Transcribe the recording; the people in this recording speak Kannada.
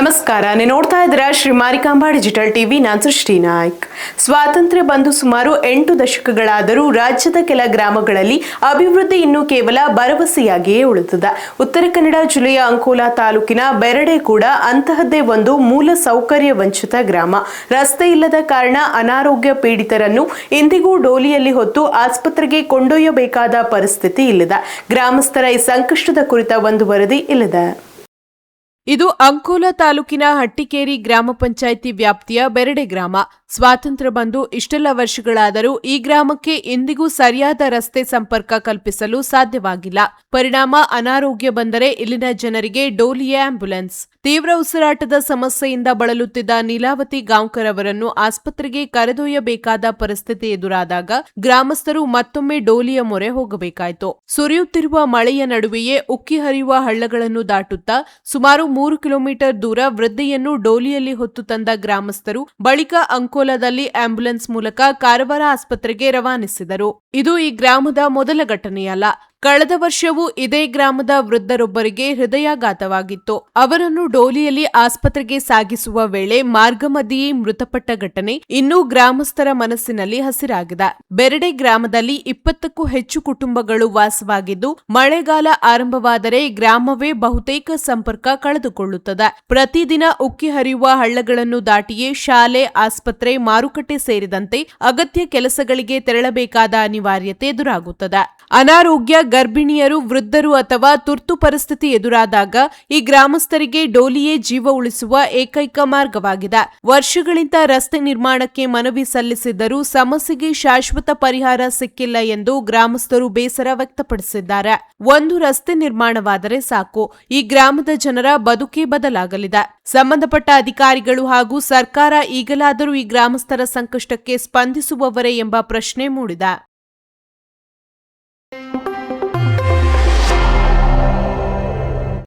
ನಮಸ್ಕಾರ, ನೀವು ನೋಡ್ತಾ ಇದ್ದೀರಾ ಶ್ರೀ ಮಾರಿಕಾಂಬಾ ಡಿಜಿಟಲ್ ಟಿವಿ. ನಾನು ಸೃಷ್ಟಿ ನಾಯ್ಕ್. ಸ್ವಾತಂತ್ರ್ಯ ಬಂದು ಸುಮಾರು 8 ದಶಕಗಳಾದರೂ ರಾಜ್ಯದ ಕೆಲ ಗ್ರಾಮಗಳಲ್ಲಿ ಅಭಿವೃದ್ಧಿ ಇನ್ನೂ ಕೇವಲ ಭರವಸೆಯಾಗಿಯೇ ಉಳಿದಿದೆ. ಉತ್ತರ ಕನ್ನಡ ಜಿಲ್ಲೆಯ ಅಂಕೋಲಾ ತಾಲೂಕಿನ ಬೆರಡೆ ಕೂಡ ಅಂತಹದ್ದೇ ಒಂದು ಮೂಲ ಸೌಕರ್ಯ ವಂಚಿತ ಗ್ರಾಮ. ರಸ್ತೆ ಇಲ್ಲದ ಕಾರಣ ಅನಾರೋಗ್ಯ ಪೀಡಿತರನ್ನು ಇಂದಿಗೂ ಡೋಲಿಯಲ್ಲಿ ಹೊತ್ತು ಆಸ್ಪತ್ರೆಗೆ ಕೊಂಡೊಯ್ಯಬೇಕಾದ ಪರಿಸ್ಥಿತಿ ಇಲ್ಲಿದೆ. ಗ್ರಾಮಸ್ಥರ ಈ ಸಂಕಷ್ಟದ ಕುರಿತ ಒಂದು ವರದಿ ಇಲ್ಲಿದೆ. ಇದು ಅಂಕೋಲಾ ತಾಲೂಕಿನ ಹಟ್ಟಿಕೇರಿ ಗ್ರಾಮ ಪಂಚಾಯಿತಿ ವ್ಯಾಪ್ತಿಯ ಬೆರಡೆ ಗ್ರಾಮ. ಸ್ವಾತಂತ್ರ್ಯ ಬಂದು ಇಷ್ಟೆಲ್ಲ ವರ್ಷಗಳಾದರೂ ಈ ಗ್ರಾಮಕ್ಕೆ ಇಂದಿಗೂ ಸರಿಯಾದ ರಸ್ತೆ ಸಂಪರ್ಕ ಕಲ್ಪಿಸಲು ಸಾಧ್ಯವಾಗಿಲ್ಲ. ಪರಿಣಾಮ ಅನಾರೋಗ್ಯ ಬಂದರೆ ಇಲ್ಲಿನ ಜನರಿಗೆ ಡೋಲಿಯ ಆಂಬ್ಯುಲೆನ್ಸ್. ತೀವ್ರ ಉಸಿರಾಟದ ಸಮಸ್ಯೆಯಿಂದ ಬಳಲುತ್ತಿದ್ದ ನೀಲಾವತಿ ಗಾಂವ್ಕರ್ ಅವರನ್ನು ಆಸ್ಪತ್ರೆಗೆ ಕರೆದೊಯ್ಯಬೇಕಾದ ಪರಿಸ್ಥಿತಿ ಎದುರಾದಾಗ ಗ್ರಾಮಸ್ಥರು ಮತ್ತೊಮ್ಮೆ ಡೋಲಿಯ ಮೊರೆ ಹೋಗಬೇಕಾಯಿತು. ಸುರಿಯುತ್ತಿರುವ ಮಳೆಯ ನಡುವೆಯೇ ಉಕ್ಕಿ ಹರಿಯುವ ಹಳ್ಳಗಳನ್ನು ದಾಟುತ್ತಾ ಸುಮಾರು 3 ಕಿಲೋಮೀಟರ್ ದೂರ ವೃದ್ಧೆಯನ್ನು ಡೋಲಿಯಲ್ಲಿ ಹೊತ್ತು ತಂದ ಗ್ರಾಮಸ್ಥರು ಬಳಿಕ ಅಂಕೋಲಾದಲ್ಲಿ ಆಂಬ್ಯುಲೆನ್ಸ್ ಮೂಲಕ ಕಾರವಾರ ಆಸ್ಪತ್ರೆಗೆ ರವಾನಿಸಿದರು. ಇದು ಈ ಗ್ರಾಮದ ಮೊದಲ ಘಟನೆಯಲ್ಲ. ಕಳೆದ ವರ್ಷವೂ ಇದೇ ಗ್ರಾಮದ ವೃದ್ಧರೊಬ್ಬರಿಗೆ ಹೃದಯಾಘಾತವಾಗಿತ್ತು. ಅವರನ್ನು ಡೋಲಿಯಲ್ಲಿ ಆಸ್ಪತ್ರೆಗೆ ಸಾಗಿಸುವ ವೇಳೆ ಮಾರ್ಗ ಮಧ್ಯೆಯೇ ಮೃತಪಟ್ಟ ಘಟನೆ ಇನ್ನೂ ಗ್ರಾಮಸ್ಥರ ಮನಸ್ಸಿನಲ್ಲಿ ಹಸಿರಾಗಿದೆ. ಬೆರಡೆ ಗ್ರಾಮದಲ್ಲಿ 20ಕ್ಕೂ ಹೆಚ್ಚು ಕುಟುಂಬಗಳು ವಾಸವಾಗಿದ್ದು, ಮಳೆಗಾಲ ಆರಂಭವಾದರೆ ಗ್ರಾಮವೇ ಬಹುತೇಕ ಸಂಪರ್ಕ ಕಳೆದುಕೊಳ್ಳುತ್ತದೆ. ಪ್ರತಿದಿನ ಉಕ್ಕಿ ಹರಿಯುವ ಹಳ್ಳಗಳನ್ನು ದಾಟಿಯೇ ಶಾಲೆ, ಆಸ್ಪತ್ರೆ, ಮಾರುಕಟ್ಟೆ ಸೇರಿದಂತೆ ಅಗತ್ಯ ಕೆಲಸಗಳಿಗೆ ತೆರಳಬೇಕಾದ ಅನಿವಾರ್ಯತೆ ಎದುರಾಗುತ್ತದೆ. ಅನಾರೋಗ್ಯ, ಗರ್ಭಿಣಿಯರು, ವೃದ್ಧರು ಅಥವಾ ತುರ್ತು ಪರಿಸ್ಥಿತಿ ಎದುರಾದಾಗ ಈ ಗ್ರಾಮಸ್ಥರಿಗೆ ಡೋಲಿಯೇ ಜೀವ ಉಳಿಸುವ ಏಕೈಕ ಮಾರ್ಗವಾಗಿದೆ. ವರ್ಷಗಳಿಂದ ರಸ್ತೆ ನಿರ್ಮಾಣಕ್ಕೆ ಮನವಿ ಸಲ್ಲಿಸಿದ್ದರೂ ಸಮಸ್ಯೆಗೆ ಶಾಶ್ವತ ಪರಿಹಾರ ಸಿಕ್ಕಿಲ್ಲ ಎಂದು ಗ್ರಾಮಸ್ಥರು ಬೇಸರ ವ್ಯಕ್ತಪಡಿಸಿದ್ದಾರೆ. ಒಂದು ರಸ್ತೆ ನಿರ್ಮಾಣವಾದರೆ ಸಾಕು, ಈ ಗ್ರಾಮದ ಜನರ ಬದುಕೇ ಬದಲಾಗಲಿದೆ. ಸಂಬಂಧಪಟ್ಟ ಅಧಿಕಾರಿಗಳು ಹಾಗೂ ಸರ್ಕಾರ ಈಗಲಾದರೂ ಈ ಗ್ರಾಮಸ್ಥರ ಸಂಕಷ್ಟಕ್ಕೆ ಸ್ಪಂದಿಸುವವರೇ ಎಂಬ ಪ್ರಶ್ನೆ ಮೂಡಿದೆ.